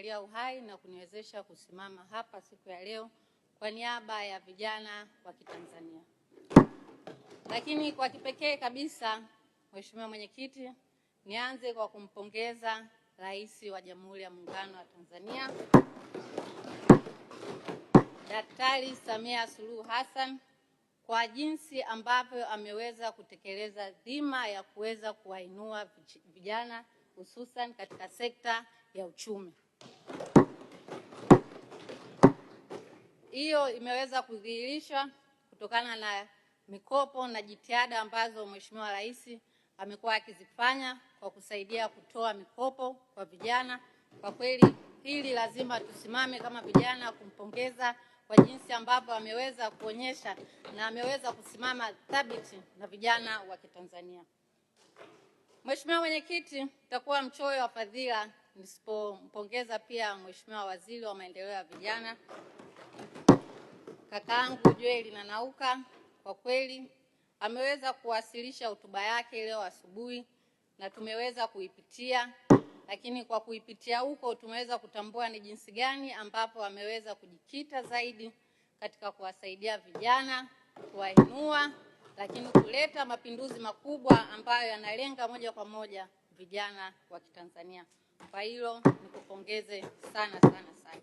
kunijalia uhai na kuniwezesha kusimama hapa siku ya leo kwa niaba ya vijana wa Kitanzania. Lakini kwa kipekee kabisa, Mheshimiwa Mwenyekiti, nianze kwa kumpongeza Rais wa Jamhuri ya Muungano wa Tanzania, Daktari Samia Suluhu Hassan, kwa jinsi ambavyo ameweza kutekeleza dhima ya kuweza kuwainua vijana hususan katika sekta ya uchumi. Hiyo imeweza kudhihirishwa kutokana na mikopo na jitihada ambazo Mheshimiwa Rais amekuwa akizifanya kwa kusaidia kutoa mikopo kwa vijana. Kwa kweli hili lazima tusimame kama vijana kumpongeza kwa jinsi ambavyo ameweza kuonyesha na ameweza kusimama thabiti na vijana wa Kitanzania. Mheshimiwa Mwenyekiti, nitakuwa mchoyo wa fadhila nisipompongeza pia Mheshimiwa Waziri wa Maendeleo ya Vijana, kakaangu Joel Nanauka. Kwa kweli ameweza kuwasilisha hotuba yake leo asubuhi na tumeweza kuipitia, lakini kwa kuipitia huko tumeweza kutambua ni jinsi gani ambapo ameweza kujikita zaidi katika kuwasaidia vijana, kuwainua, lakini kuleta mapinduzi makubwa ambayo yanalenga moja kwa moja vijana wa Kitanzania. Kwa hilo nikupongeze sana sana sana.